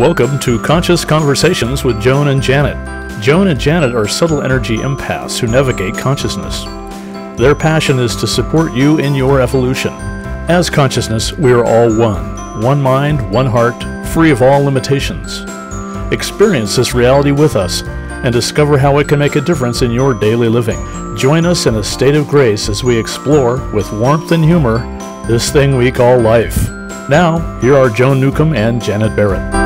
Welcome to Conscious Conversations with Joan and Janet. Joan and Janet are subtle energy empaths who navigate consciousness. Their passion is to support you in your evolution. As consciousness, we are all one mind, one heart, free of all limitations. Experience this reality with us and discover how it can make a difference in your daily living. Join us in a state of grace as we explore, with warmth and humor, this thing we call life. Now, here are Joan Newcomb and Janet Barrett.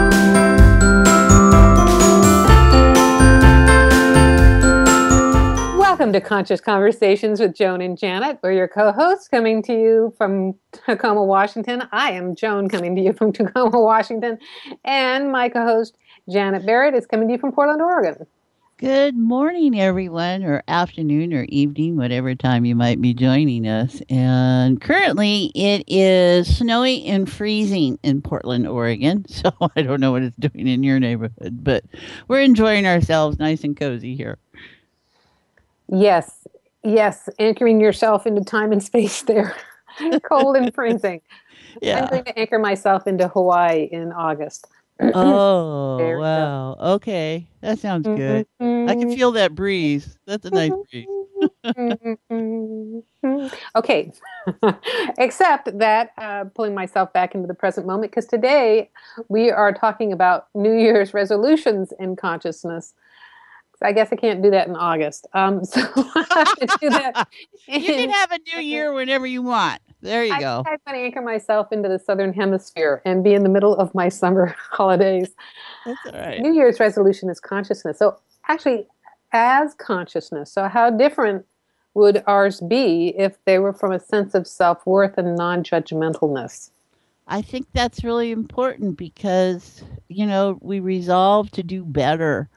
Welcome to Conscious Conversations with Joan and Janet. We're your co-hosts coming to you from Tacoma, Washington. I am Joan coming to you from Tacoma, Washington. And my co-host, Janet Barrett, is coming to you from Portland, Oregon. Good morning, everyone, or afternoon or evening, whatever time you might be joining us. And currently it is snowy and freezing in Portland, Oregon. So I don't know what it's doing in your neighborhood, but we're enjoying ourselves nice and cozy here. Yes, anchoring yourself into time and space there. Cold and freezing. Yeah. I'm going to anchor myself into Hawaii in August. Oh, wow. Okay. That sounds good. I can feel that breeze. That's a nice breeze. Okay. Except that pulling myself back into the present moment, because today we are talking about New Year's resolutions in consciousness. I guess I can't do that in August. So I have to do that. You can have a new year whenever you want. There you go. I'm going to anchor myself into the Southern Hemisphere and be in the middle of my summer holidays. That's all right. New Year's resolution is consciousness. So actually, as consciousness, so how different would ours be if they were from a sense of self-worth and non-judgmentalness? I think that's really important because, we resolve to do better.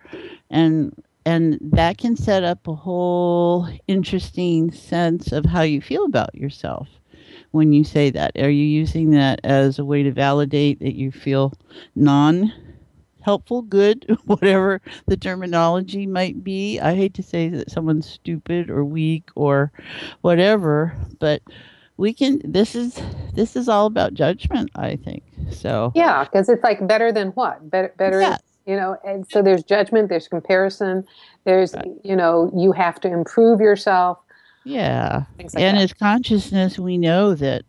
And that can set up a whole interesting sense of how you feel about yourself when you say that. Are you using that as a way to validate that you feel non-helpful, good, whatever the terminology might be? I hate to say that someone's stupid or weak or whatever, but this is all about judgment, I think. So yeah, because it's like better than what? Better yeah. And so there's judgment, there's comparison, there's, right. You have to improve yourself. Yeah. As consciousness, we know that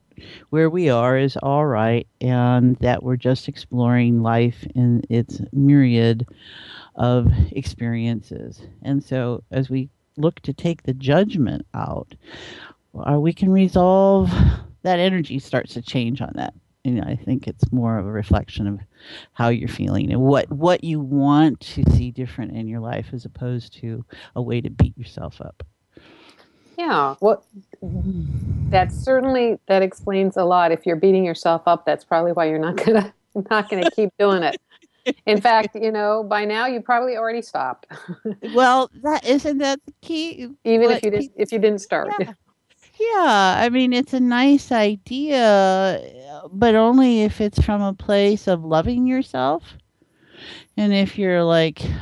where we are is all right and that we're just exploring life in its myriad of experiences. And so as we look to take the judgment out, we can resolve that energy starts to change on that. And I think it's more of a reflection of how you're feeling and what you want to see different in your life as opposed to a way to beat yourself up. Yeah, well, that explains a lot. If you're beating yourself up, that's probably why you're not gonna keep doing it. In fact, by now you probably already stopped. Well, isn't that the key? Even if you didn't start. Yeah. Yeah, I mean, it's a nice idea, but only if it's from a place of loving yourself. And if you're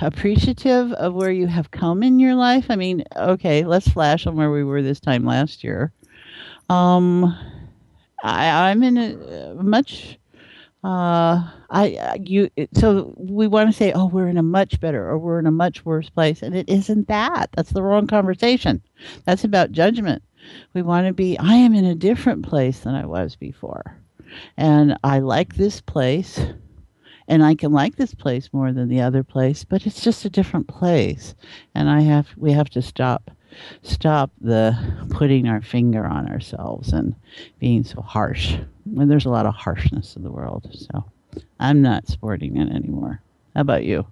appreciative of where you have come in your life. I mean, okay, let's flash on where we were this time last year. I'm in a much, so we want to say, oh, we're in a much better or we're in a much worse place. And it isn't that. That's the wrong conversation. That's about judgment. We want to be, I am in a different place than I was before. And I like this place. And I can like this place more than the other place, but it's just a different place. And we have to stop the putting our finger on ourselves and being so harsh. And there's a lot of harshness in the world. So I'm not sporting it anymore. How about you?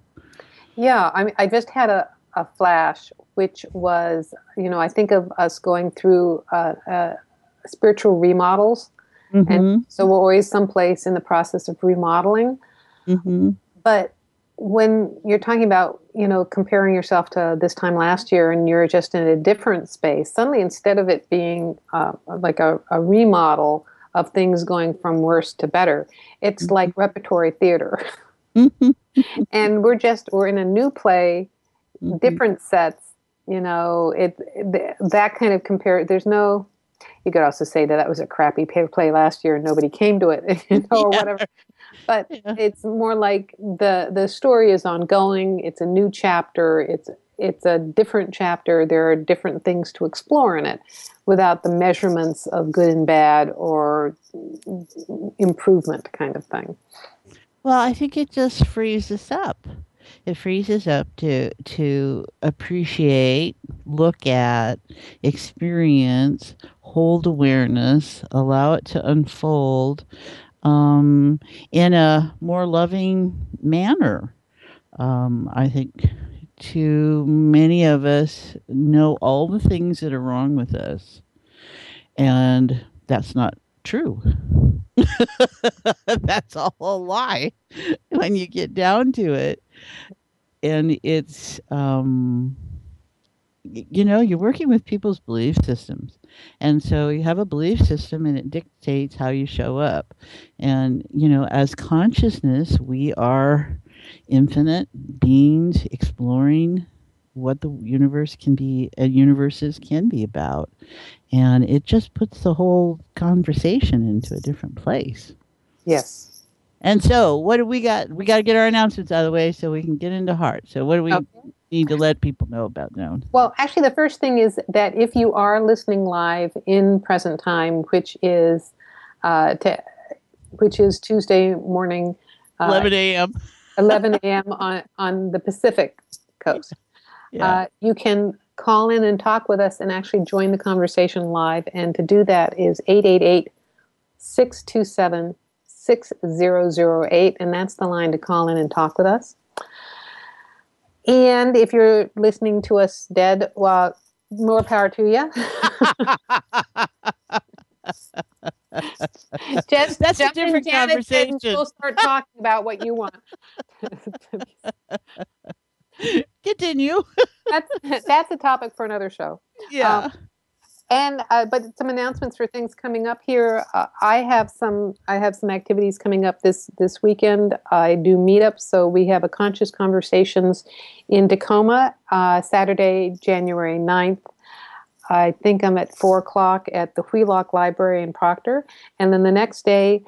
Yeah, I just had a flash, which was, I think of us going through spiritual remodels. Mm-hmm. And so we're always someplace in the process of remodeling. Mm-hmm. But when you're talking about, comparing yourself to this time last year and you're just in a different space, suddenly instead of it being like a remodel of things going from worse to better, it's mm-hmm. like repertory theater. Mm-hmm. And we're in a new play, mm-hmm. different sets, that kind of there's no, You could also say that was a crappy play last year and nobody came to it, or whatever. But it's more like the story is ongoing. It's a new chapter. It's a different chapter. There are different things to explore in it without the measurements of good and bad or improvement kind of thing. Well, I think it just frees us up. It frees us up to appreciate, look at, experience, hold awareness, allow it to unfold in a more loving manner. I think too many of us know all the things that are wrong with us, and that's not true. That's all a lie when you get down to it. And it's, you're working with people's belief systems. And so you have a belief system and it dictates how you show up. And, as consciousness, we are infinite beings exploring what the universe can be and universes can be about. And it just puts the whole conversation into a different place. Yes. And so what do we got? We got to get our announcements out of the way so we can get into heart. So what do we need to let people know about now? Well, actually, the first thing is that if you are listening live in present time, which is Tuesday morning, 11 a.m. 11 a.m. on the Pacific coast. You can call in and talk with us and actually join the conversation live. And to do that is 888-627-6008. And that's the line to call in and talk with us. And if you're listening to us dead, well, more power to you. Just that's a different conversation. We'll start talking about what you want. Continue. That's a topic for another show. Yeah. But some announcements for things coming up here. I have some activities coming up this weekend. I do meetups, so we have a Conscious Conversations in Tacoma, Saturday, January 9th. I think I'm at 4:00 at the Wheelock Library in Proctor. And then the next day,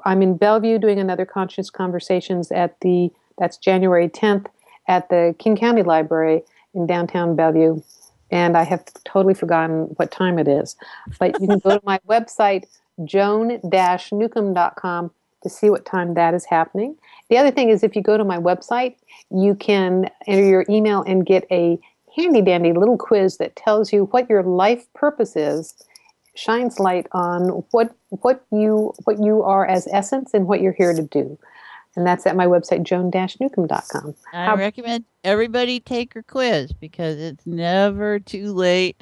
I'm in Bellevue doing another Conscious Conversations that's January 10th at the King County Library in downtown Bellevue. And I have totally forgotten what time it is. But you can go to my website, joan-newcomb.com, to see what time that is happening. The other thing is if you go to my website, you can enter your email and get a handy-dandy little quiz that tells you what your life purpose is, shines light on what you are as essence and what you're here to do. And that's at my website, joan-newcomb.com. I recommend everybody take her quiz because it's never too late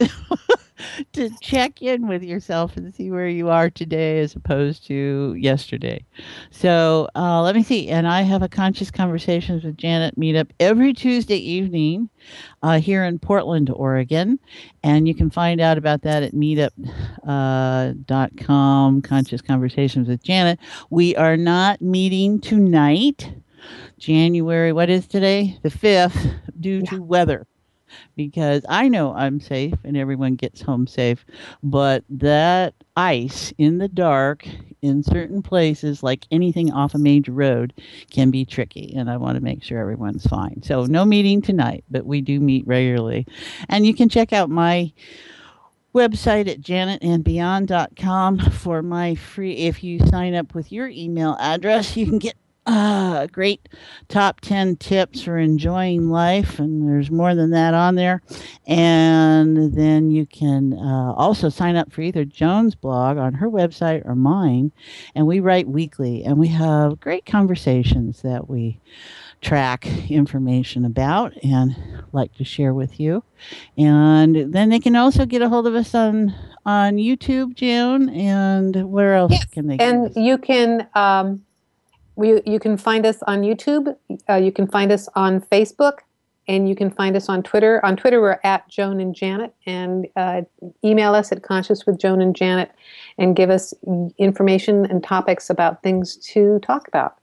to check in with yourself and see where you are today as opposed to yesterday. So let me see. And I have a Conscious Conversations with Janet meetup every Tuesday evening here in Portland, Oregon. And you can find out about that at meetup.com, Conscious Conversations with Janet. We are not meeting tonight, January, what is today? The 5th, due to weather. Because I know I'm safe and everyone gets home safe, but that ice in the dark in certain places, like anything off a major road, can be tricky, and I want to make sure everyone's fine. So no meeting tonight, but we do meet regularly. And you can check out my website at janetandbeyond.com for my free, if you sign up with your email address, you can get great top 10 tips for enjoying life, and there's more than that on there. And then you can also sign up for either Joan's blog on her website or mine, and we write weekly, and we have great conversations that we track information about and like to share with you. And then they can also get a hold of us on YouTube, Joan, and where else can they get us? And you can you can find us on YouTube, you can find us on Facebook, and you can find us on Twitter. On Twitter, we're at Joan and Janet, and email us at consciouswithjoanandjanet and give us information and topics about things to talk about.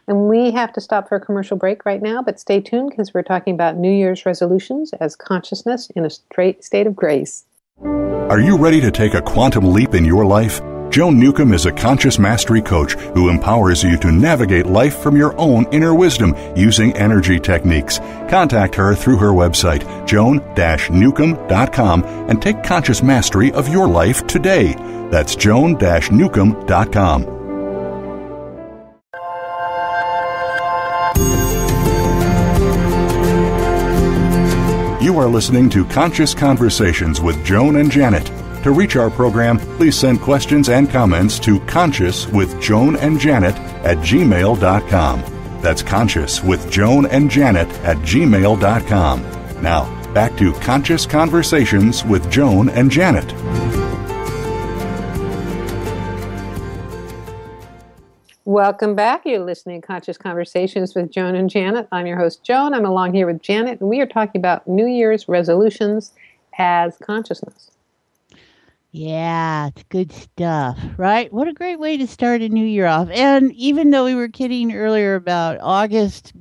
And we have to stop for a commercial break right now, but stay tuned because we're talking about New Year's resolutions as consciousness in a straight state of grace. Are you ready to take a quantum leap in your life? Joan Newcomb is a conscious mastery coach who empowers you to navigate life from your own inner wisdom using energy techniques. Contact her through her website, joan-newcomb.com, and take conscious mastery of your life today. That's joan-newcomb.com. You are listening to Conscious Conversations with Joan and Janet. To reach our program, please send questions and comments to consciouswithjoanandjanet@gmail.com. That's consciouswithjoanandjanet@gmail.com. Now, back to Conscious Conversations with Joan and Janet. Welcome back. You're listening to Conscious Conversations with Joan and Janet. I'm your host, Joan. I'm along here with Janet, and we are talking about New Year's resolutions as consciousness. Yeah, it's good stuff, right? What a great way to start a new year off. And even though we were kidding earlier about August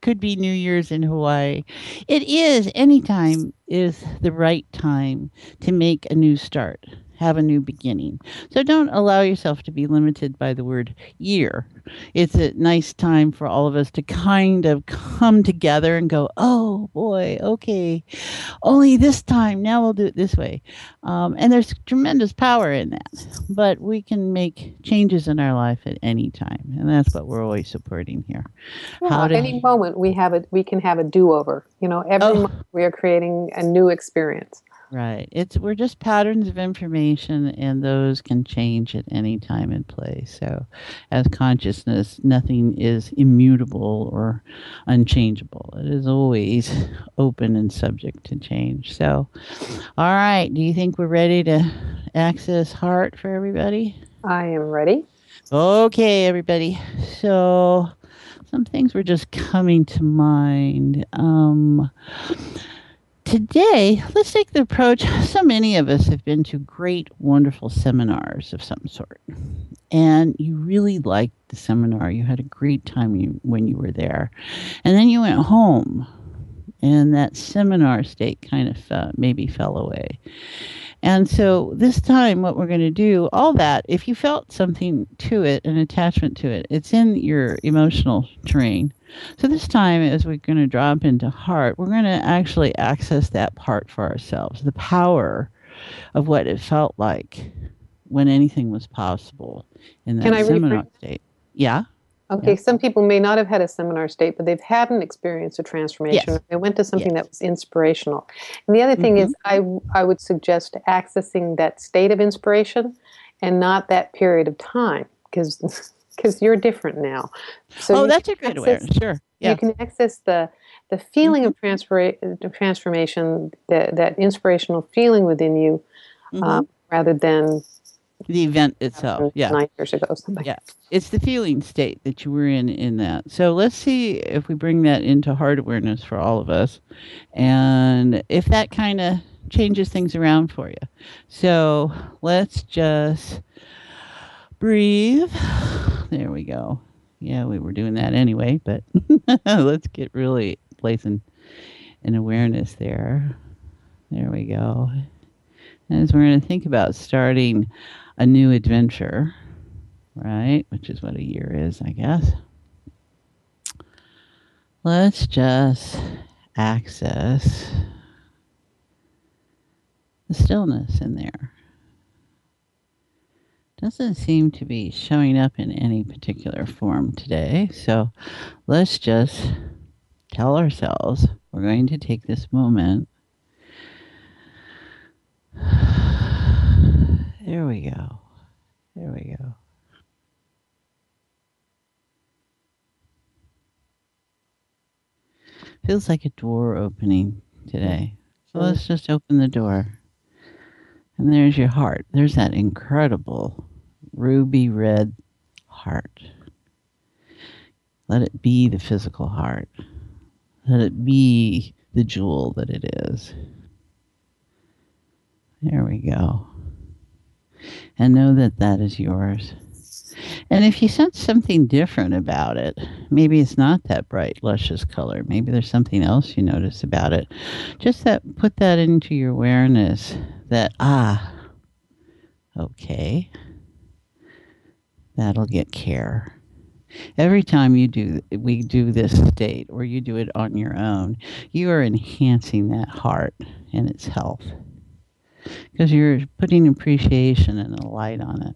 could be New Year's in Hawaii, it is, anytime is the right time to make a new start, have a new beginning. So don't allow yourself to be limited by the word year. It's a nice time for all of us to kind of come together and go, oh boy, okay, only this time, now we'll do it this way. And there's tremendous power in that, but we can make changes in our life at any time. And that's what we're always supporting here. Well, at any moment we can have a do-over. Every moment we are creating a new experience. Right. We're just patterns of information, and those can change at any time and place. So as consciousness, nothing is immutable or unchangeable. It is always open and subject to change. So, all right. Do you think we're ready to access heart for everybody? I am ready. Okay, everybody. So some things were just coming to mind. Today, let's take the approach. So many of us have been to great, wonderful seminars of some sort. And you really liked the seminar. You had a great time when you were there. And then you went home, and that seminar state kind of maybe fell away. And so this time, what we're going to do, all that, if you felt something to it, an attachment to it, it's in your emotional terrain. So this time, as we're going to drop into heart, we're going to actually access that part for ourselves, the power of what it felt like when anything was possible in that seminar state. Yeah? Okay, Some people may not have had a seminar state, but they've had an experience of transformation. Yes. They went to something that was inspirational. And the other thing is, I would suggest accessing that state of inspiration and not that period of time, because you're different now. So that's a good way. Sure. Yeah. You can access the feeling of transformation, that inspirational feeling within you, rather than the event itself. 9 years ago. Something. Yeah. It's the feeling state that you were in that. So let's see if we bring that into heart awareness for all of us, and if that kind of changes things around for you. So let's just breathe. There we go. Yeah, we were doing that anyway, but let's get really placing an awareness there. There we go. As we're going to think about starting a new adventure, right, which is what a year is, I guess. Let's just access the stillness in there. Doesn't seem to be showing up in any particular form today, so let's just tell ourselves we're going to take this moment. There we go. There we go. Feels like a door opening today. So let's just open the door. And there's your heart. There's that incredible ruby red heart. Let it be the physical heart. Let it be the jewel that it is. There we go. And know that that is yours. And if you sense something different about it, maybe it's not that bright, luscious color. Maybe there's something else you notice about it. Just put that into your awareness that, okay, that'll get care. Every time we do this state, or you do it on your own, you are enhancing that heart and its health, because you're putting appreciation and a light on it.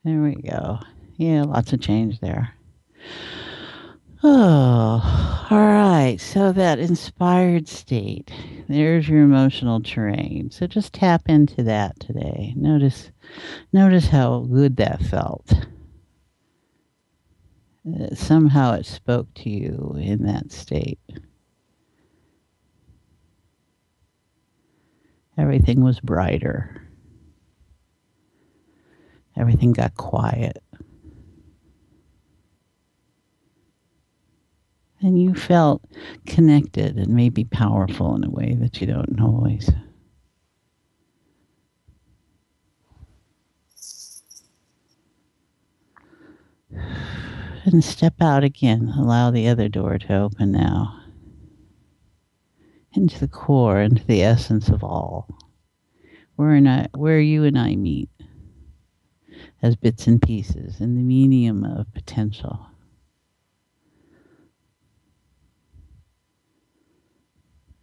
There we go. Yeah, lots of change there. Oh, all right. So that inspired state, there's your emotional terrain. So just tap into that today. Notice how good that felt. Somehow it spoke to you in that state. Everything was brighter. Everything got quiet. And you felt connected and maybe powerful in a way that you don't always. And step out again. Allow the other door to open now. Into the core, into the essence of all. Where you and I meet as bits and pieces in the medium of potential.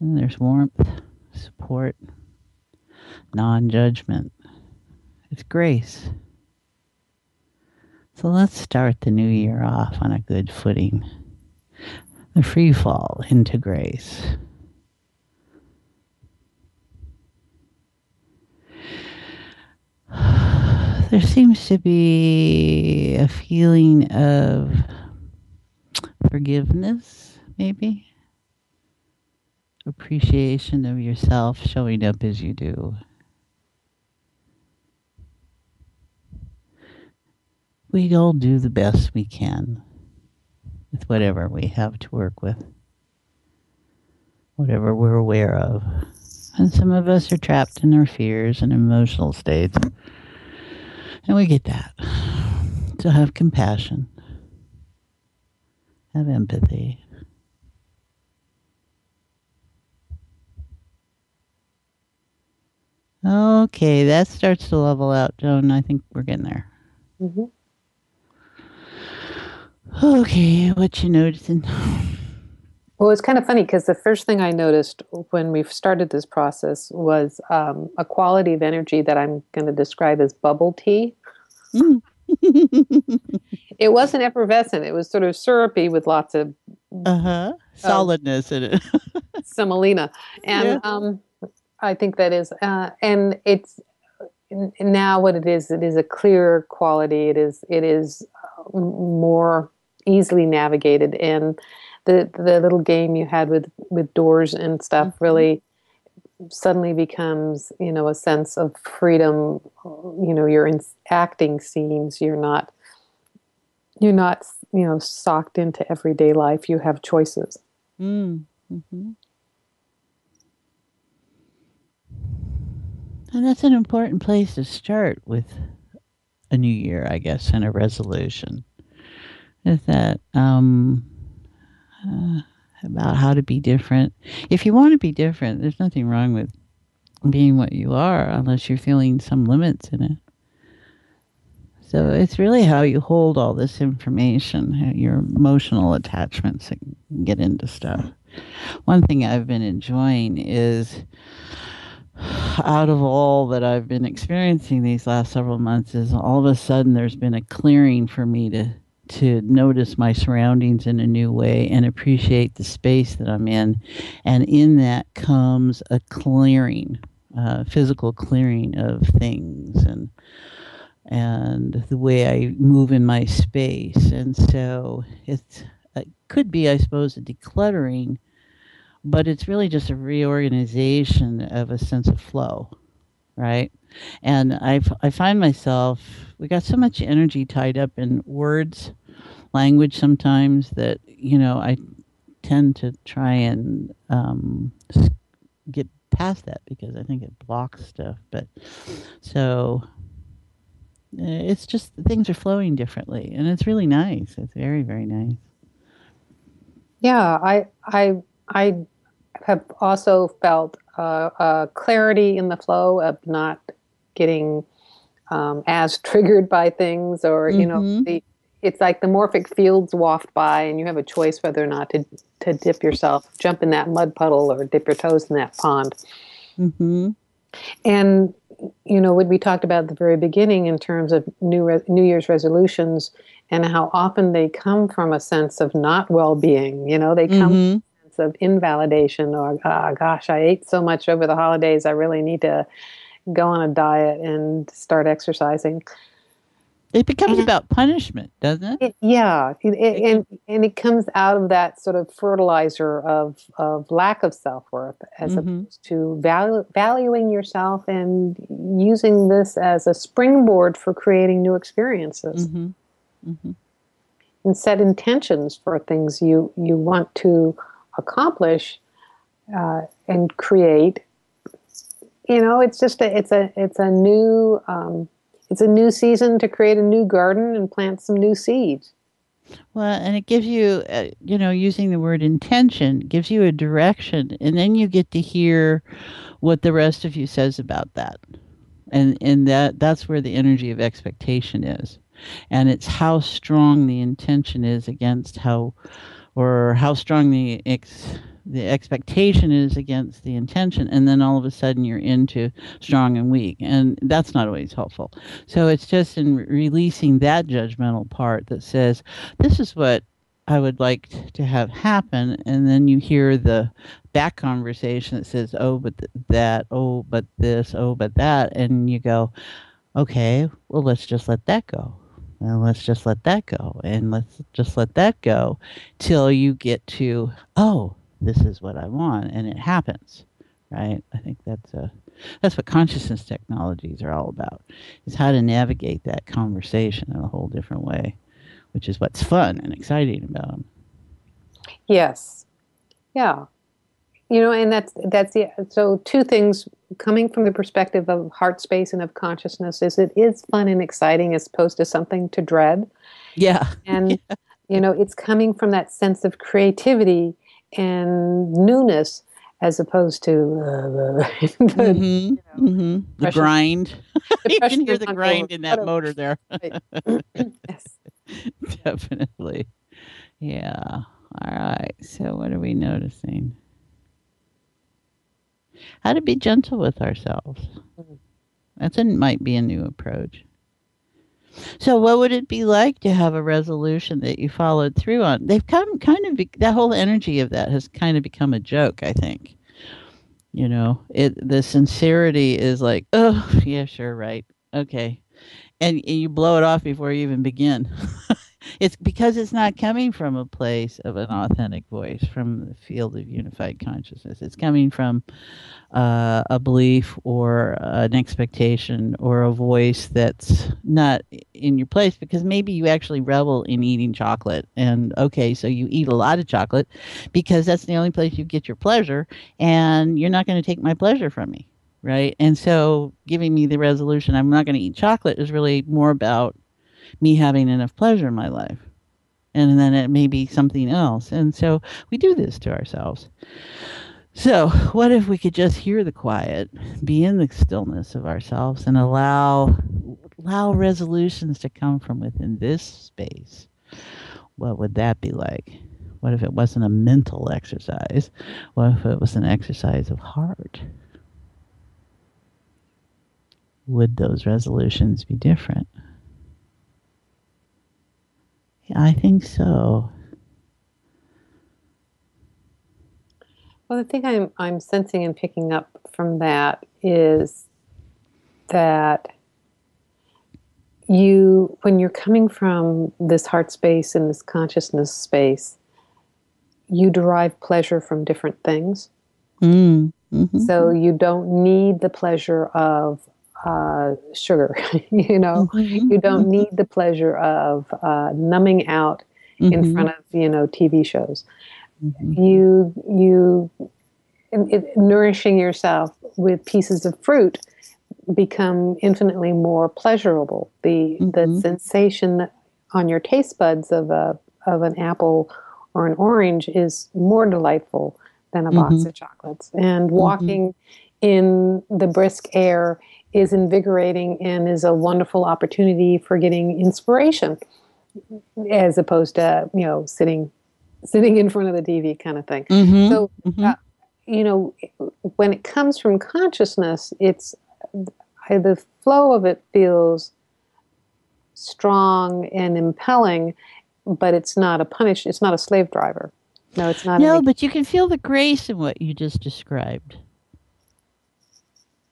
And there's warmth, support, non-judgment. It's grace. So let's start the new year off on a good footing. The free fall into grace. There seems to be a feeling of forgiveness, maybe. Appreciation of yourself showing up as you do. We all do the best we can with whatever we have to work with, whatever we're aware of. And some of us are trapped in our fears and emotional states. And we get that. So have compassion. Have empathy. Okay, that starts to level out, Joan. I think we're getting there. Mm-hmm. Okay, what you noticing? Well, it's kind of funny because the first thing I noticed when we started this process was a quality of energy that I'm going to describe as bubble tea. Mm. It wasn't effervescent. It was sort of syrupy with lots of solidness in it. semolina. And I think that is, and it's now what it is a clearer quality. It is more easily navigated, and the little game you had with doors and stuff really suddenly becomes, a sense of freedom. You're in acting scenes. You're not socked into everyday life. You have choices. Mm-hmm. And that's an important place to start with a new year, I guess, and a resolution. Is that about how to be different. If you want to be different, there's nothing wrong with being what you are, unless you're feeling some limits in it. So it's really how you hold all this information, your emotional attachments that get into stuff. One thing I've been enjoying is, out of all that I've been experiencing these last several months, is all of a sudden there's been a clearing for me to notice my surroundings in a new way and appreciate the space that I'm in. And in that comes a clearing, physical clearing of things and the way I move in my space. And so it could be, I suppose, a decluttering, but it's really just a reorganization of a sense of flow, right? And I find myself, we got so much energy tied up in words, language sometimes, that, I tend to try and get past that because I think it blocks stuff. But so It's just things are flowing differently, and it's really nice. It's very, very nice. Yeah, I have also felt clarity in the flow of not getting as triggered by things, or Mm-hmm. it's like the morphic fields waft by, and you have a choice whether or not to dip yourself, jump in that mud puddle, or dip your toes in that pond. Mm-hmm. And what we talked about at the very beginning in terms of New Year's resolutions and how often they come from a sense of not well-being. They come from Mm-hmm. a sense of invalidation, or gosh, I ate so much over the holidays, I really need to go on a diet and start exercising. It becomes about punishment, doesn't it? And it comes out of that sort of fertilizer of lack of self-worth, as Mm-hmm. opposed to valuing yourself and using this as a springboard for creating new experiences, Mm-hmm. Mm-hmm. and set intentions for things you want to accomplish, and create. It's just it's a new season to create a new garden and plant some new seeds. Well, and it gives you, using the word intention, gives you a direction, and then you get to hear what the rest of you says about that, and that's where the energy of expectation is, and it's how strong the intention is against how strong the expectation is against the intention, and then all of a sudden you're into strong and weak, and that's not always helpful. So it's just in releasing that judgmental part that says, this is what I would like to have happen, and then you hear the back conversation that says, oh, but that, oh, but this, oh, but that, and you go, okay, well, let's just let that go. And let's just let that go. And let's just let that go till you get to, oh, this is what I want. And it happens. Right? I think that's what consciousness technologies are all about, is how to navigate that conversation in a whole different way, which is what's fun and exciting about them. Yes. Yeah. And that's the, so two things coming from the perspective of heart space and of consciousness is it is fun and exciting as opposed to something to dread. Yeah. And, it's coming from that sense of creativity and newness as opposed to the grind. You can hear the grind in that motor there. Yes. Definitely. Yeah. All right. So what are we noticing? How to be gentle with ourselves. Might be a new approach. So what would it be like to have a resolution that you followed through on? They've come that whole energy of that has kind of become a joke, I think. The sincerity is like, oh, yeah, sure, right. Okay. And you blow it off before you even begin. It's because it's not coming from a place of an authentic voice from the field of unified consciousness. It's coming from a belief or an expectation or a voice that's not in your place, because maybe you actually revel in eating chocolate. And okay, so you eat a lot of chocolate because that's the only place you get your pleasure, and you're not going to take my pleasure from me. Right. And so giving me the resolution, I'm not going to eat chocolate, is really more about me having enough pleasure in my life. And then it may be something else. And so we do this to ourselves. So what if we could just hear the quiet, be in the stillness of ourselves, and allow resolutions to come from within this space? What would that be like? What if it wasn't a mental exercise? What if it was an exercise of heart? Would those resolutions be different? Yeah, I think so. Well, the thing I'm sensing and picking up from that is that when you're coming from this heart space and this consciousness space, you derive pleasure from different things. Mm-hmm. So you don't need the pleasure of sugar, Mm-hmm. You don't need the pleasure of numbing out in front of, TV shows. You nourishing yourself with pieces of fruit become infinitely more pleasurable. The sensation on your taste buds of an apple or an orange is more delightful than a box of chocolates. And walking in the brisk air is invigorating and is a wonderful opportunity for getting inspiration, as opposed to sitting in front of the TV kind of thing. So when it comes from consciousness, the flow of it feels strong and impelling, but it's not it's not a slave driver. No, it's not. No, but you can feel the grace in what you just described.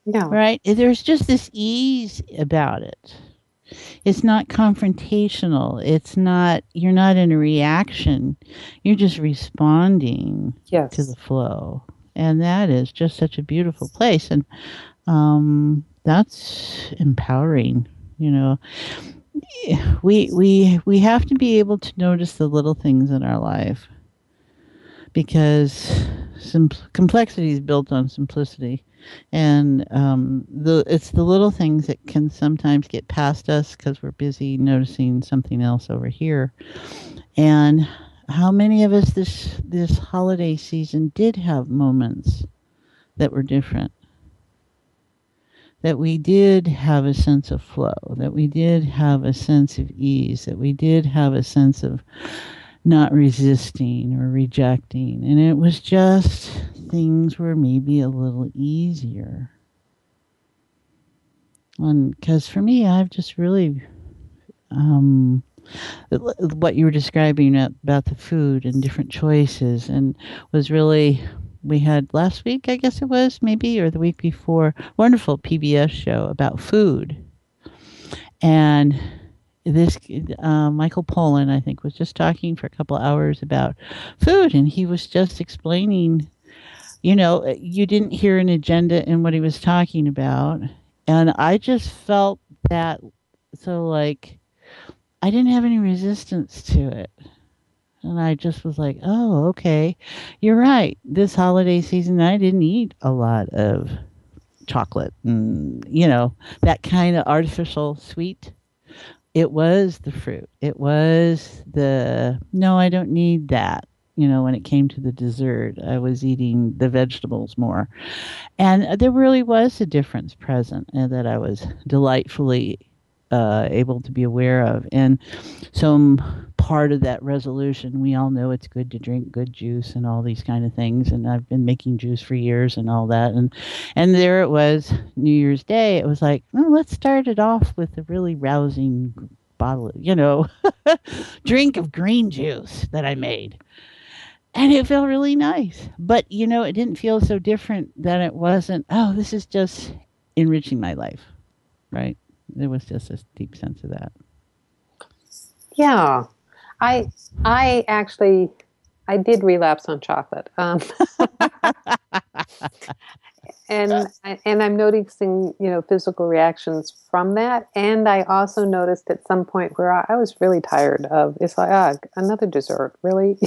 Yeah. Right? There's just this ease about it. It's not confrontational. You're not in a reaction. You're just responding to the flow. And that is just such a beautiful place. And that's empowering. We have to be able to notice the little things in our life, because complexity is built on simplicity. And it's the little things that can sometimes get past us because we're busy noticing something else over here. And how many of us this holiday season did have moments that were different? That we did have a sense of flow, that we did have a sense of ease, that we did have a sense of not resisting or rejecting. And it was just things were maybe a little easier. And because for me, I've just really, what you were describing about the food and different choices, and was really, we had last week, I guess it was, maybe, or the week before, wonderful PBS show about food. And this Michael Pollan, I think, was just talking for a couple hours about food, and he was just explaining, you didn't hear an agenda in what he was talking about, and I just felt that, so like, I didn't have any resistance to it. And I just was like, oh, okay, you're right. This holiday season, I didn't eat a lot of chocolate and, that kind of artificial sweet. It was the fruit. It was no, I don't need that. When it came to the dessert, I was eating the vegetables more. And there really was a difference present, and that I was delightfully able to be aware of. And some part of that resolution, we all know it's good to drink good juice and all these kind of things. And I've been making juice for years and all that. And there it was, New Year's Day. It was like, let's start it off with a really rousing bottle, drink of green juice that I made. And it felt really nice. But, it didn't feel so different that it wasn't, oh, this is just enriching my life, right? There was just a deep sense of that. Yeah. I did relapse on chocolate. And I'm noticing, physical reactions from that. And I also noticed at some point where I was really tired of, it's like, another dessert, really?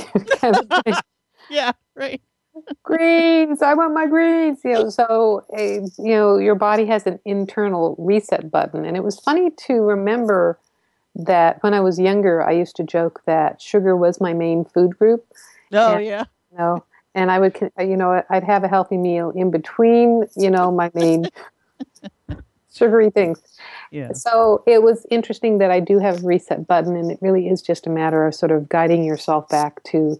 Yeah, right. Greens, I want my greens. So your body has an internal reset button. And it was funny to remember that when I was younger, I used to joke that sugar was my main food group. Oh, and, yeah. And I would, I'd have a healthy meal in between, my main sugary things. Yeah. So it was interesting that I do have a reset button, and it really is just a matter of sort of guiding yourself back to,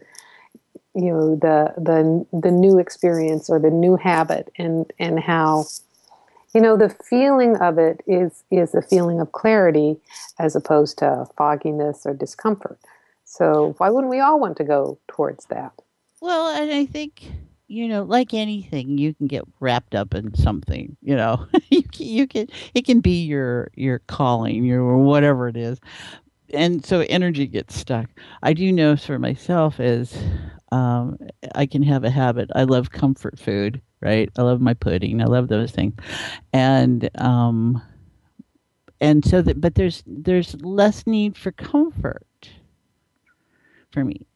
the new experience or the new habit, and how, the feeling of it is a feeling of clarity as opposed to fogginess or discomfort. So why wouldn't we all want to go towards that? Well, and I think, like anything, you can get wrapped up in something, you can, it can be your calling, or whatever it is. And so energy gets stuck. I do know for myself is, I can have a habit. I love comfort food, right? I love my pudding. I love those things. And so but there's less need for comfort for me.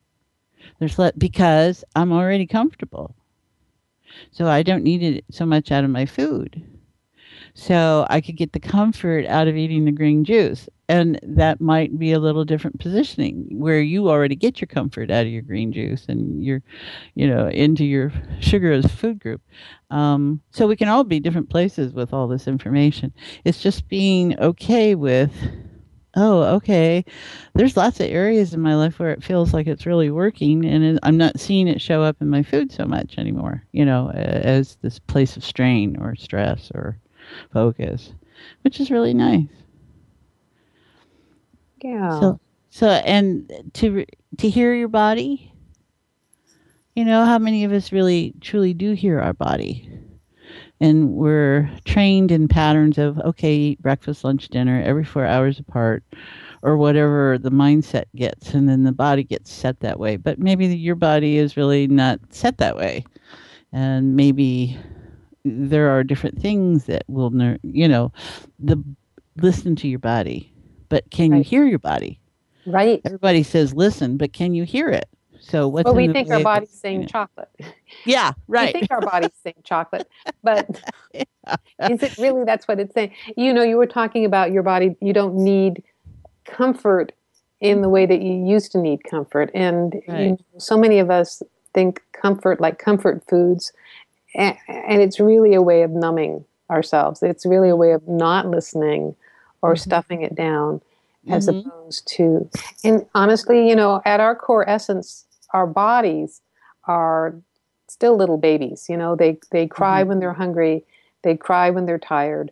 Because I'm already comfortable. So I don't need it so much out of my food. So I could get the comfort out of eating the green juice. And that might be a little different positioning where you already get your comfort out of your green juice and you're, into your sugar as food group. So we can all be different places with all this information. It's just being okay with, oh, okay, there's lots of areas in my life where it feels like it's really working, and I'm not seeing it show up in my food so much anymore, as this place of strain or stress or focus, which is really nice. Yeah. And to hear your body, how many of us really truly do hear our body? And we're trained in patterns of, okay, eat breakfast, lunch, dinner every 4 hours apart, or whatever the mindset gets, and then the body gets set that way. But maybe your body is really not set that way, and maybe there are different things that will, listen to your body. But can you hear your body? Right. Everybody says listen, but can you hear it? So what's we think our body's saying chocolate. Yeah, right. We think our body's saying chocolate, but is it really that's what it's saying? You were talking about your body. You don't need comfort in the way that you used to need comfort. And so many of us think comfort like comfort foods, and it's really a way of numbing ourselves. It's really a way of not listening or stuffing it down, as opposed to, and honestly, at our core essence, our bodies are still little babies. They cry when they're hungry, they cry when they're tired.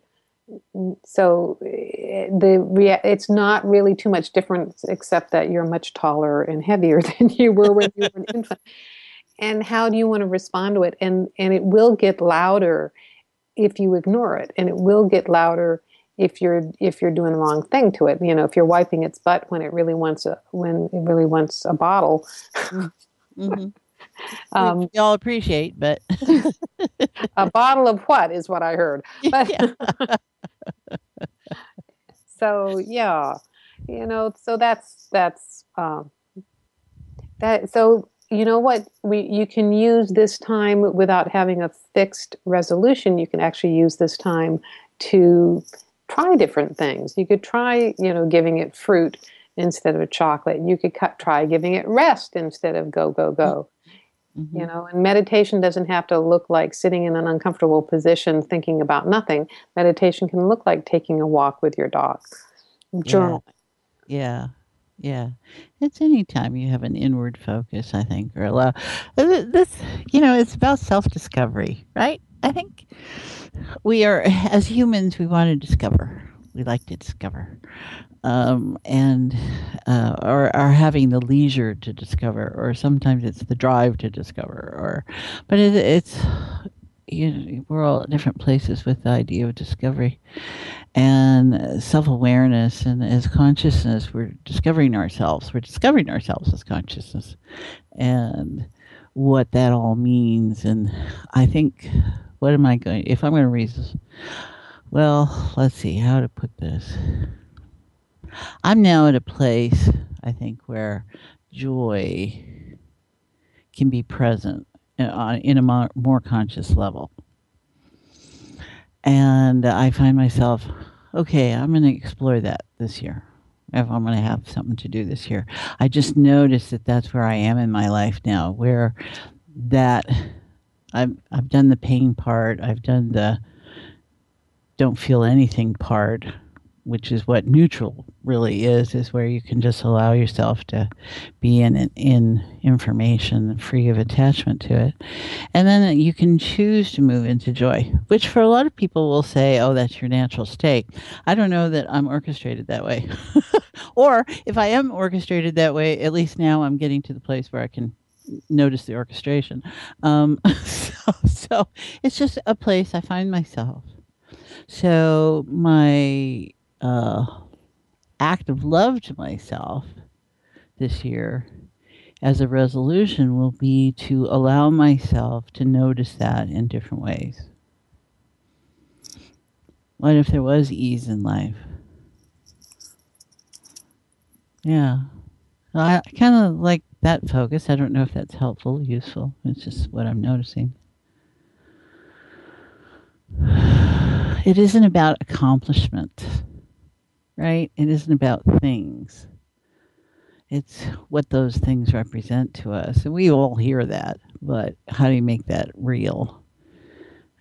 So it's not really too much difference, except that you're much taller and heavier than you were when you were an infant. And how do you want to respond to it? And it will get louder if you ignore it, and it will get louder if you're doing the wrong thing to it. If you're wiping its butt when it really wants a bottle. We all appreciate, but a bottle of what is what I heard. But so yeah, so that's that. So what you can use this time without having a fixed resolution. You can actually use this time to try different things. You could try, giving it fruit instead of a chocolate. You could try giving it rest instead of go, go, go. And meditation doesn't have to look like sitting in an uncomfortable position thinking about nothing. Meditation can look like taking a walk with your dog. Journal. Yeah. It's any time you have an inward focus, I think, or allow this, it's about self-discovery, right? I think we are, as humans, we want to discover. We like to discover, and are having the leisure to discover, or sometimes it's the drive to discover, but it's we're all at different places with the idea of discovery and self-awareness, and as consciousness, we're discovering ourselves. We're discovering ourselves as consciousness, and what that all means. And I think, if I'm going to read this, well, let's see how to put this. I'm now at a place, I think, where joy can be present in a more conscious level. And I find myself, okay, I'm going to explore that this year. If I'm going to have something to do this year. I just noticed that that's where I am in my life now, where that I've done the pain part. I've done the don't feel anything part, which is what neutral really is where you can just allow yourself to be in information free of attachment to it. And then you can choose to move into joy, which for a lot of people will say, oh, that's your natural state. I don't know that I'm orchestrated that way. Or if I am orchestrated that way, at least now I'm getting to the place where I can notice the orchestration. So it's just a place I find myself. So my act of love to myself this year as a resolution will be to allow myself to notice that in different ways. What if there was ease in life? Yeah. I kind of like that focus. I don't know if that's helpful, useful. It's just what I'm noticing. it isn't about accomplishment, right? It isn't about things. It's what those things represent to us. And we all hear that, but how do you make that real?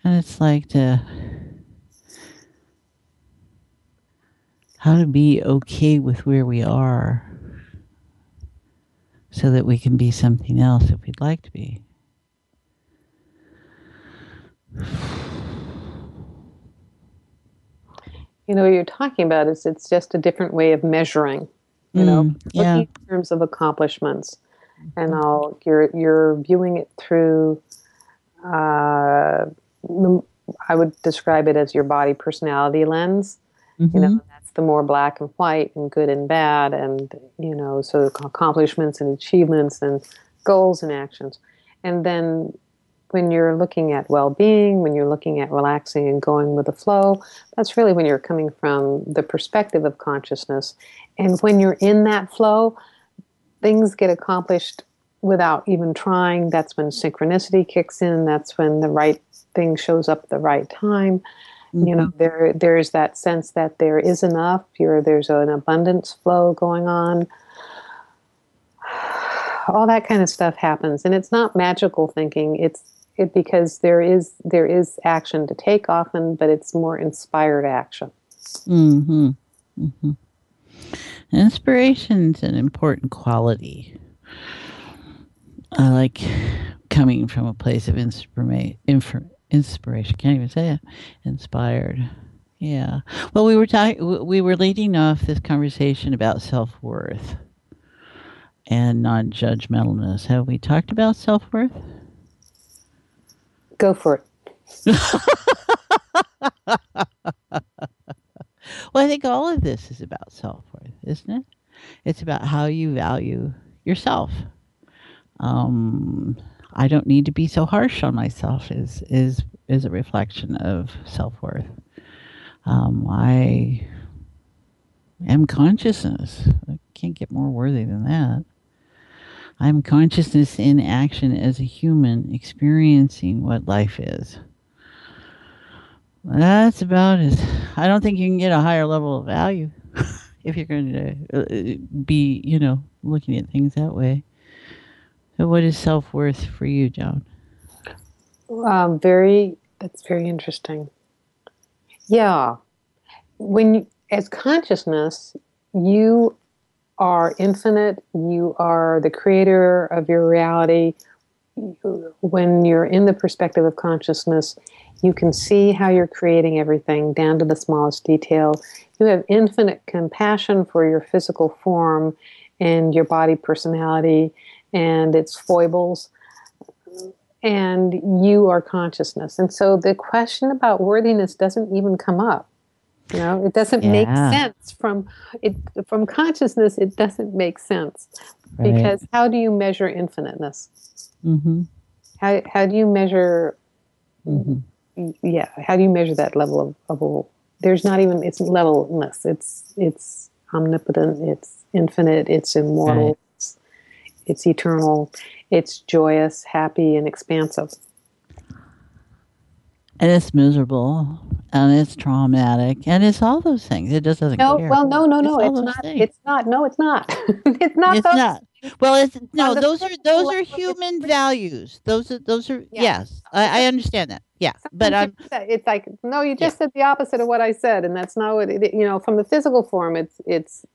And it's like how to be okay with where we are so that we can be something else if we'd like to be. You know, what you're talking about is it's just a different way of measuring, looking in terms of accomplishments. And you're viewing it through, I would describe it as your body personality lens. That's the more black and white and good and bad, and so accomplishments and achievements and goals and actions. And then when you're looking at well-being, when you're looking at relaxing and going with the flow, that's really when you're coming from the perspective of consciousness. And when you're in that flow, things get accomplished without even trying. That's when synchronicity kicks in. That's when the right thing shows up at the right time. There's that sense that there is enough. There's an abundance flow going on. All that kind of stuff happens, and it's not magical thinking. It's because there is action to take often, but it's more inspired action. Inspiration's an important quality. I like coming from a place of inspiration. Can't even say it. Inspired. Yeah. Well, we were leading off this conversation about self-worth and non-judgmentalness. Have we talked about self-worth? Go for it. Well, I think all of this is about self-worth, isn't it? It's about how you value yourself. I don't need to be so harsh on myself is a reflection of self-worth. I am consciousness. I can't get more worthy than that. I'm consciousness in action as a human experiencing what life is. That's about it. I don't think you can get a higher level of value if you're going to be, looking at things that way. So what is self-worth for you, Joan? That's very interesting. Yeah. As consciousness, you are infinite. You are the creator of your reality. When you're in the perspective of consciousness, you can see how you're creating everything down to the smallest detail. You have infinite compassion for your physical form and your body personality and its foibles. And you are consciousness. And so the question about worthiness doesn't even come up. It doesn't make sense from consciousness. It doesn't make sense because how do you measure infiniteness? How do you measure? How do you measure that level of there's not even, it's levelness. It's omnipotent. It's infinite. It's immortal. It's eternal. It's joyous, happy, and expansive. And it's miserable, and it's traumatic, and it's all those things. It just doesn't care. Well, no. It's not. It's not. No, it's not. It's not. It's not. Well, those are human values. Those are yes. I understand that. Yeah, but it's like no. You just said the opposite of what I said, and that's not what it. From the physical form, there's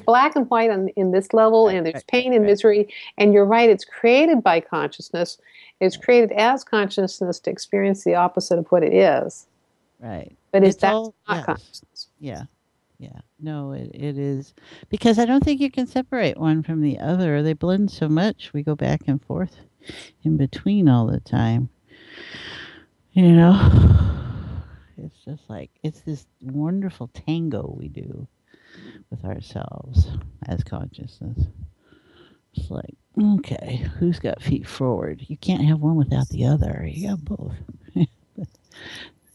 black and white in this level, and there's pain and misery. And you're right. It's created by consciousness. It's created as consciousness to experience the opposite of what it is. Right. But that's not consciousness. Yeah. Yeah. No, it is. Because I don't think you can separate one from the other. They blend so much. We go back and forth in between all the time. It's just like, it's this wonderful tango we do with ourselves as consciousness. It's like, okay, who's got feet forward? You can't have one without the other. You got both.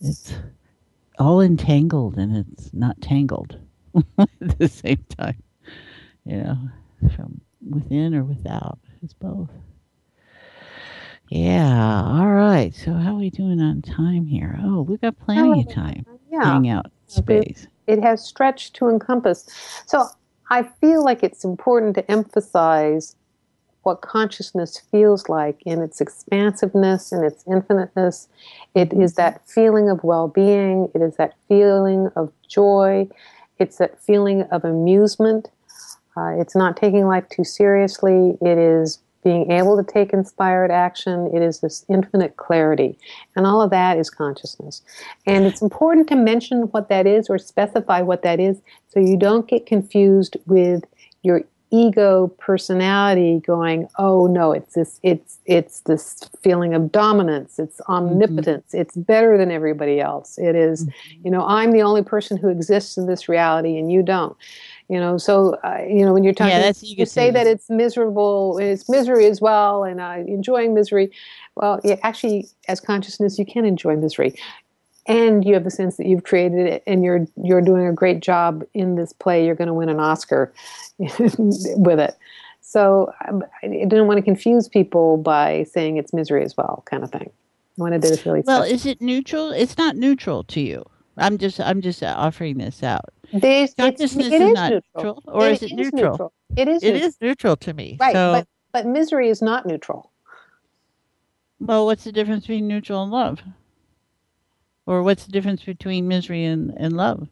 It's all entangled and it's not tangled at the same time. From within or without. It's both. Yeah. All right. So how are we doing on time here? Oh, we've got plenty of time. Yeah. Hang out space. It has stretched to encompass. So I feel like it's important to emphasize what consciousness feels like in its expansiveness and its infiniteness. It is that feeling of well-being. It is that feeling of joy. It's that feeling of amusement. It's not taking life too seriously. It is being able to take inspired action. It is this infinite clarity. And all of that is consciousness. And it's important to mention what that is or specify what that is so you don't get confused with your ego personality going, oh no, it's this feeling of dominance, it's omnipotence, it's better than everybody else. It is, I'm the only person who exists in this reality and you don't. So when you're talking, you say that it's miserable, it's misery as well, and enjoying misery. Well, yeah, actually, as consciousness, you can enjoy misery, and you have the sense that you've created it, and you're doing a great job in this play. You're going to win an Oscar with it. So I didn't want to confuse people by saying it's misery as well, kind of thing. I wanted to really. Well, is it neutral? It's not neutral to you. I'm just offering this out. Consciousness is not neutral, or is it neutral? It is. It is neutral to me. Right, so, but misery is not neutral. Well, what's the difference between neutral and love? Or what's the difference between misery and love?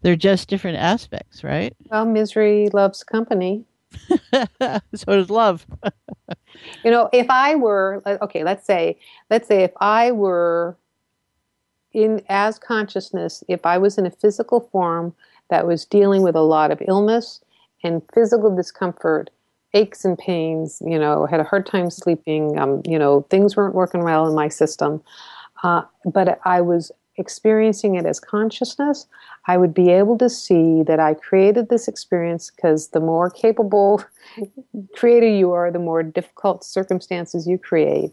They're just different aspects, right? Well, misery loves company. So does love. If I were, okay, let's say if I were as consciousness, if I was in a physical form that was dealing with a lot of illness and physical discomfort, aches and pains, had a hard time sleeping, things weren't working well in my system, but I was experiencing it as consciousness, I would be able to see that I created this experience because the more capable creator you are, the more difficult circumstances you create.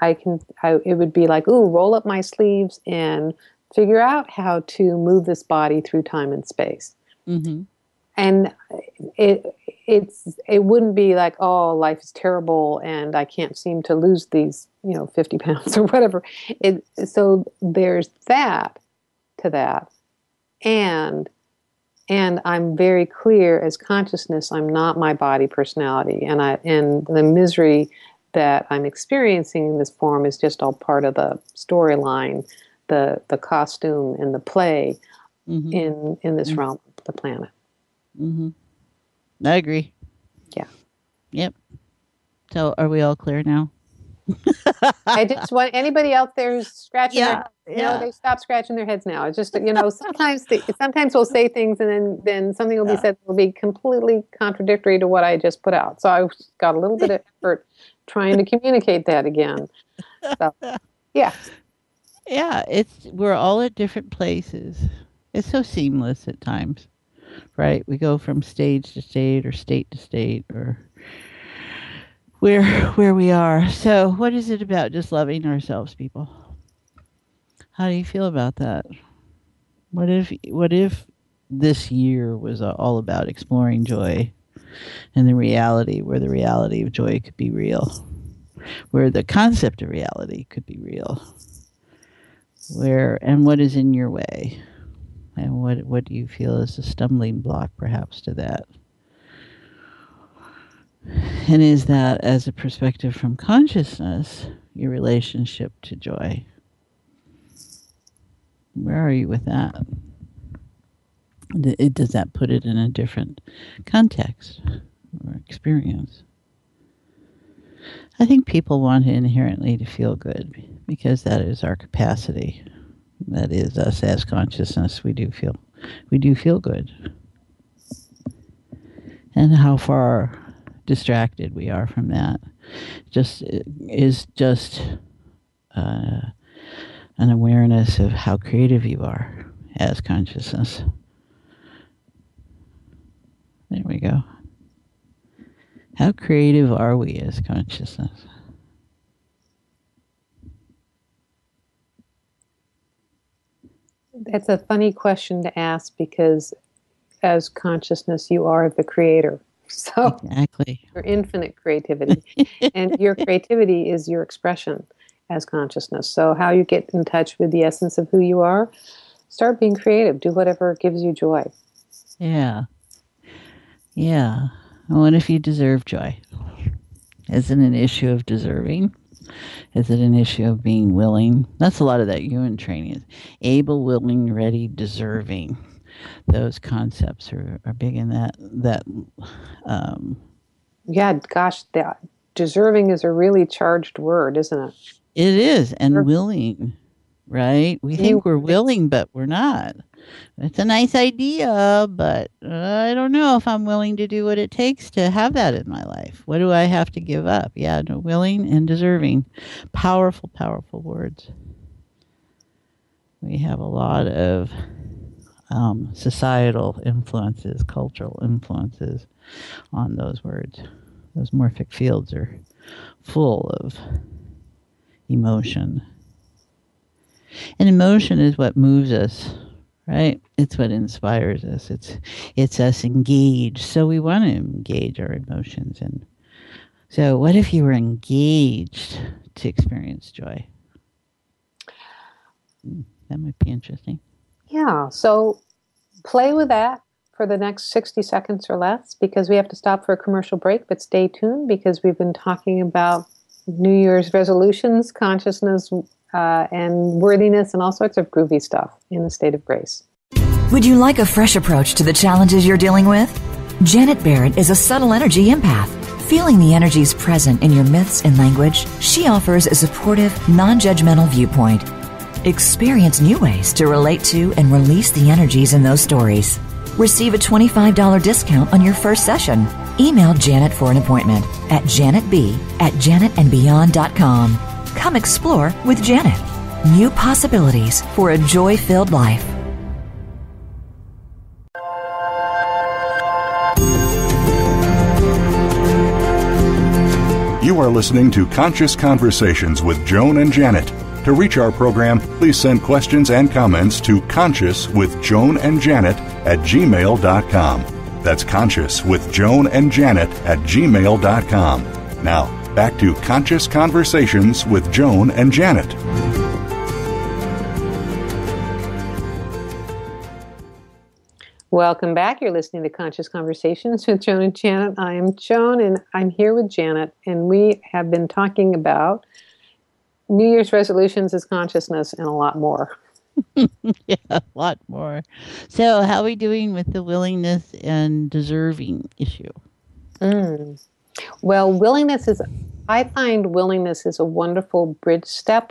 It would be like, ooh, roll up my sleeves and figure out how to move this body through time and space. Mm-hmm. And it wouldn't be like, oh, life is terrible and I can't seem to lose these 50 pounds or whatever. So there's that to that, and I'm very clear as consciousness. I'm not my body personality, and the misery that I'm experiencing in this form is just all part of the storyline, the costume and the play in this realm, the planet. Mm-hmm. I agree. Yeah. Yep. So are we all clear now? I just want anybody out there who's scratching their head, they stop scratching their heads now. It's just, sometimes we'll say things and then something will be said that will be completely contradictory to what I just put out. So I got a little bit of effort trying to communicate that again. So, yeah. Yeah, we're all at different places. It's so seamless at times, right? We go from stage to state or state to state or where we are. So what is it about just loving ourselves, people? How do you feel about that? What if this year was all about exploring joy and the reality of joy could be real, where the concept of reality could be real, and what is in your way, and what do you feel is a stumbling block perhaps to that? And is that, as a perspective from consciousness, your relationship to joy? Where are you with that? Does that put it in a different context or experience? I think people want inherently to feel good because that is our capacity. That is us as consciousness. We do feel good. And how far distracted we are from that is just an awareness of how creative you are as consciousness. There we go. How creative are we as consciousness? That's a funny question to ask because as consciousness, you are the creator. So Exactly. your infinite creativity. And your creativity is your expression as consciousness. So how you get in touch with the essence of who you are, start being creative. Do whatever gives you joy. Yeah. Yeah. What if you deserve joy? Is it an issue of deserving? Is it an issue of being willing? That's a lot of that Yuen training is able, willing, ready, deserving. Those concepts are big in that um, Yeah, gosh, that deserving is a really charged word, isn't it? it is, and willing, right? We think we're You willing, but we're not. It's a nice idea, but I don't know if I'm willing to do what it takes to have that in my life. What do I have to give up? Yeah, no, willing and deserving. Powerful, powerful words. We have a lot of societal influences, cultural influences on those words. Those morphic fields are full of emotion. And emotion is what moves us, right? It's what inspires us. It's us engaged. So we want to engage our emotions. And so what if you were engaged to experience joy? That might be interesting. Yeah, so play with that for the next 60 seconds or less, because we have to stop for a commercial break, but stay tuned because we've been talking about New Year's resolutions, consciousness, and worthiness, and all sorts of groovy stuff in the state of grace. Would you like a fresh approach to the challenges you're dealing with? Janet Barrett is a subtle energy empath. Feeling the energies present in your myths and language, she offers a supportive, non-judgmental viewpoint. Experience new ways to relate to and release the energies in those stories. Receive a $25 discount on your first session. Email Janet for an appointment at janetb@janetandbeyond.com. Come explore with Janet. New possibilities for a joy-filled life. You are listening to Conscious Conversations with Joan and Janet. To reach our program, please send questions and comments to consciouswithjoanandjanet@gmail.com. That's consciouswithjoanandjanet@gmail.com. Now, back to Conscious Conversations with Joan and Janet. Welcome back. You're listening to Conscious Conversations with Joan and Janet. I am Joan, and I'm here with Janet, and we have been talking about New Year's resolutions as consciousness and a lot more. Yeah, a lot more. So how are we doing with the willingness and deserving issue? Well, I find willingness is a wonderful bridge step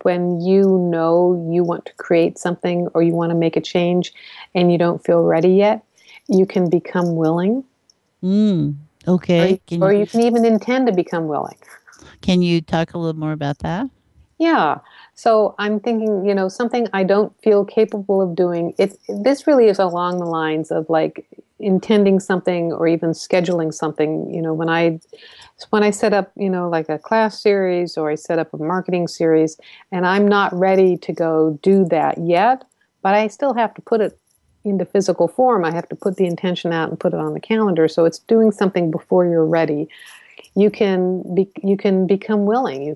when you know you want to create something or you want to make a change and you don't feel ready yet. You can become willing. Okay. Or you can even intend to become willing. Can you talk a little more about that? Yeah. So I'm thinking, something I don't feel capable of doing. This really is along the lines of like intending something or even scheduling something. When I set up, like a class series or I set up a marketing series, and I'm not ready to go do that yet, but I still have to put it into physical form. I have to put the intention out and put it on the calendar. So it's doing something before you're ready. You can become willing. You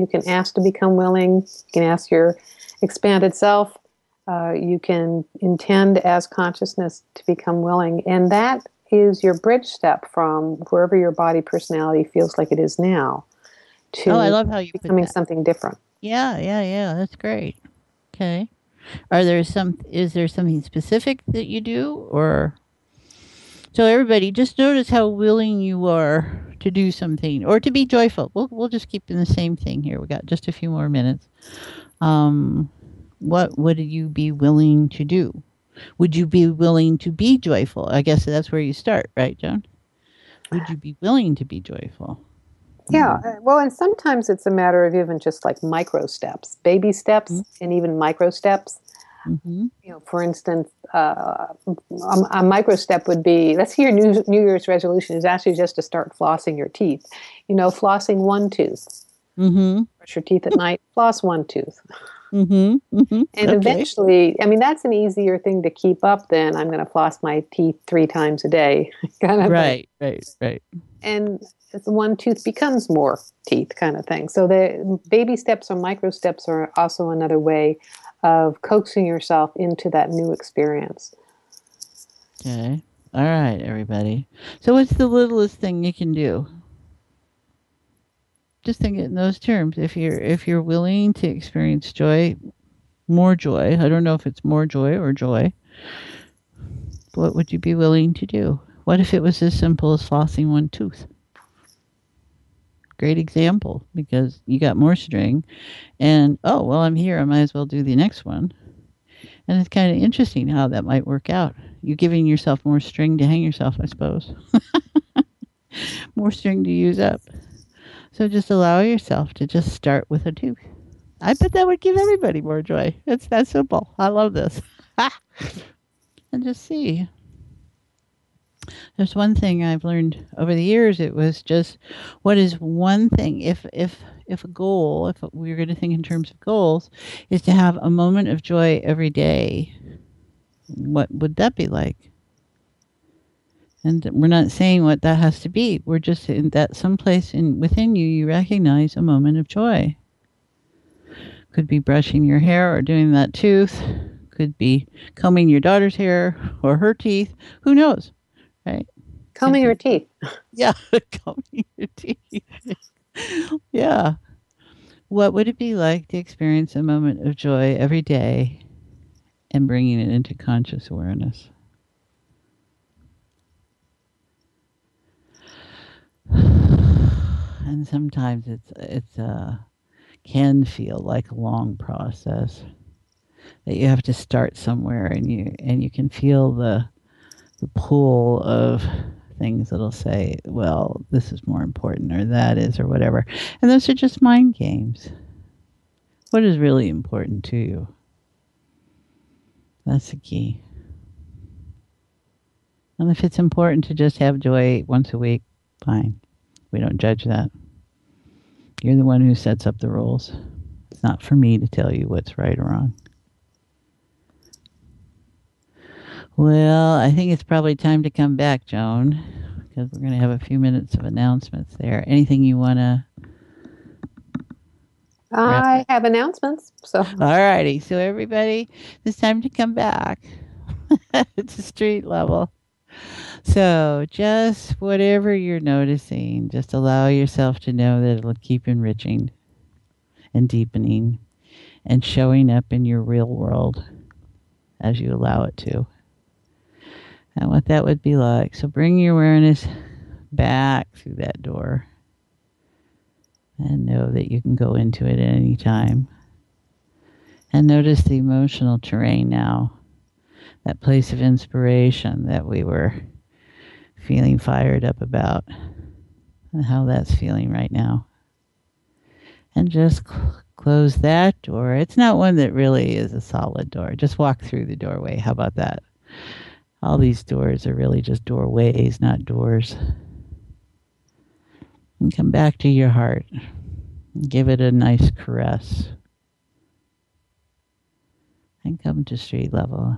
can ask to become willing. You can ask your expanded self. You can intend as consciousness to become willing, and that is your bridge step from wherever your body personality feels like it is now to I love how you becoming put that. something different. Yeah. That's great. Okay. Is there something specific that you do, or? So everybody, just notice how willing you are to do something or to be joyful. We'll just keep in the same thing here. We got just a few more minutes. What would you be willing to do? Would you be willing to be joyful? I guess that's where you start, right, Joan? Would you be willing to be joyful? Yeah. Well, and sometimes it's a matter of even just like micro steps, baby steps, and even micro steps. For instance, a micro step would be, let's say your New Year's resolution is actually just to start flossing your teeth. Flossing one tooth. Brush your teeth at night, floss one tooth. Mm-hmm. Mm-hmm. And Okay. eventually, I mean, that's an easier thing to keep up than I'm going to floss my teeth 3 times a day kind of thing. Right. And one tooth becomes more teeth kind of thing. So the baby steps or micro steps are also another way of coaxing yourself into that new experience. Okay. All right, everybody. So what's the littlest thing you can do? Just think it in those terms. If you're willing to experience joy, more joy. I don't know if it's more joy or joy. What would you be willing to do? What if it was as simple as flossing one tooth? Great example, because you got more string and oh well, I'm here, I might as well do the next one. And it's kind of interesting how that might work out. You're giving yourself more string to hang yourself, I suppose. More string to use up. So just allow yourself to just start with a tooth. I bet that would give everybody more joy. It's that simple. I love this. And just see. There's one thing I've learned over the years. It was just, what is one thing? If a goal, if we were going to think in terms of goals, is to have a moment of joy every day, what would that be like? And we're not saying what that has to be. We're just in that someplace within you, you recognize a moment of joy. Could be brushing your hair or doing that tooth. Could be combing your daughter's hair or her teeth. Who knows, right? Combing your teeth. Yeah, combing your teeth. Yeah. What would it be like to experience a moment of joy every day and bringing it into conscious awareness? And sometimes it's can feel like a long process that you have to start somewhere, and you can feel the pull of things that'll say, well, this is more important, or that is, or whatever. And those are just mind games. What is really important to you? That's the key. And if it's important to just have joy once a week, fine. We don't judge that. You're the one who sets up the rules. It's not for me to tell you what's right or wrong. Well, I think it's probably time to come back, Joan, because we're going to have a few minutes of announcements there. Anything you want to? I have announcements. So, all righty. So everybody, it's time to come back. It's a street level. So just whatever you're noticing, just allow yourself to know that it'll keep enriching and deepening and showing up in your real world as you allow it to. And what that would be like. So bring your awareness back through that door and know that you can go into it at any time. And notice the emotional terrain now, that place of inspiration that we were feeling fired up about, and how that's feeling right now. And just close that door. It's not one that really is a solid door. Just walk through the doorway. How about that? All these doors are really just doorways, not doors. And come back to your heart. Give it a nice caress. And come to street level.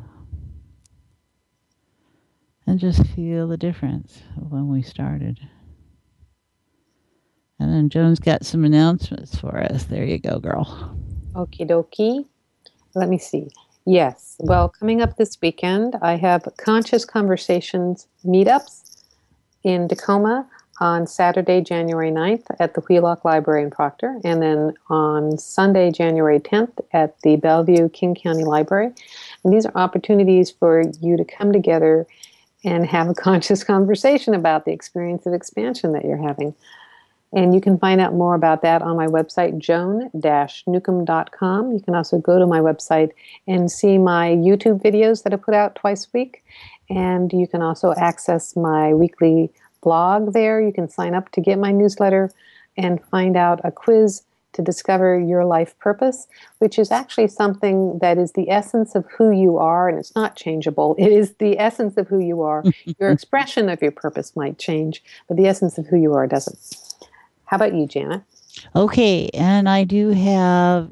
And just feel the difference of when we started. And then Joan's got some announcements for us. There you go, girl. Okie dokie. Let me see. Yes. Well, coming up this weekend, I have Conscious Conversations meetups in Tacoma on Saturday, January 9th at the Wheelock Library in Proctor, and then on Sunday, January 10th at the Bellevue King County Library. And these are opportunities for you to come together and have a conscious conversation about the experience of expansion that you're having. And you can find out more about that on my website, joan-newcomb.com. You can also go to my website and see my YouTube videos that I put out twice a week. And you can also access my weekly blog there. You can sign up to get my newsletter and find out a quiz to discover your life purpose, which is actually something that is the essence of who you are, and it's not changeable. It is the essence of who you are. Your expression of your purpose might change, but the essence of who you are doesn't. How about you, Janet? Okay, and I do have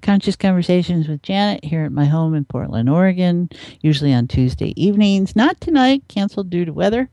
Conscious Conversations with Janet here at my home in Portland, Oregon, usually on Tuesday evenings. Not tonight, canceled due to weather,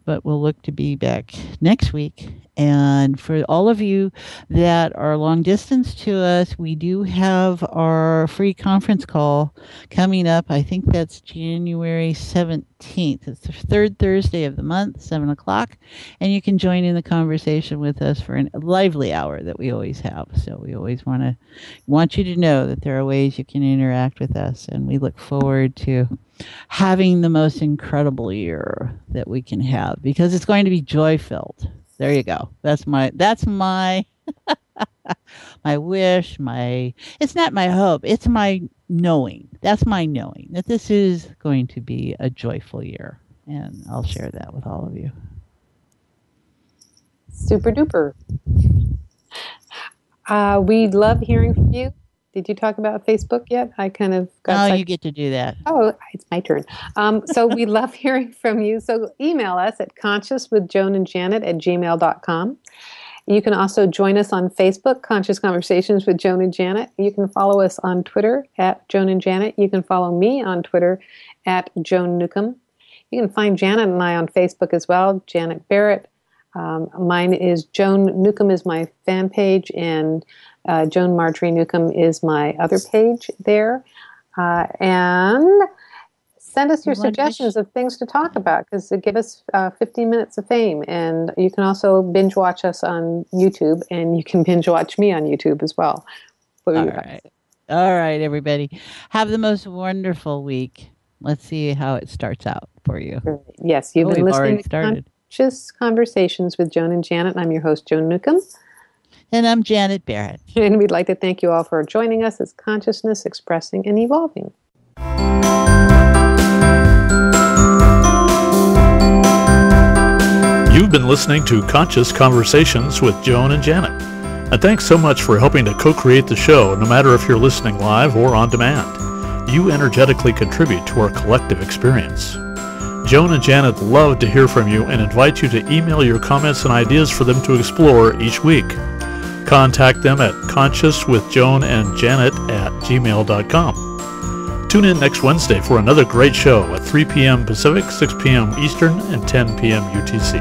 but we'll look to be back next week. And for all of you that are long distance to us, we do have our free conference call coming up. I think that's January 17th. It's the third Thursday of the month, 7 o'clock. And you can join in the conversation with us for a lively hour that we always have. So we always want you to know that there are ways you can interact with us. And we look forward to having the most incredible year that we can have, because it's going to be joy-filled. There you go. That's my my wish, it's not my hope, it's my knowing. That's my knowing that this is going to be a joyful year. And I'll share that with all of you. Super duper. We love hearing from you. Did you talk about Facebook yet? I kind of got. Oh, you get to do that. Oh, it's my turn. So we love hearing from you. So email us at consciouswithjoanandjanet@gmail.com. You can also join us on Facebook, Conscious Conversations with Joan and Janet. You can follow us on Twitter at Joan and Janet. You can follow me on Twitter at Joan Newcomb. You can find Janet and I on Facebook as well, Janet Barrett. Mine is Joan Newcomb is my fan page, and Joan Marjorie Newcomb is my other page there. And send us your suggestions of things to talk about, because give us 15 minutes of fame. And you can also binge watch us on YouTube, and you can binge watch me on YouTube as well. All right, everybody. Have the most wonderful week. Let's see how it starts out for you. Yes, you've been listening to Conscious Conversations with Joan and Janet. I'm your host, Joan Newcomb. And I'm Janet Barrett. And we'd like to thank you all for joining us as consciousness expressing and evolving. You've been listening to Conscious Conversations with Joan and Janet. And thanks so much for helping to co-create the show, no matter if you're listening live or on demand. You energetically contribute to our collective experience. Joan and Janet love to hear from you and invite you to email your comments and ideas for them to explore each week. Contact them at consciouswithjoanandjanet@gmail.com. Tune in next Wednesday for another great show at 3 p.m. Pacific, 6 p.m. Eastern, and 10 p.m. UTC.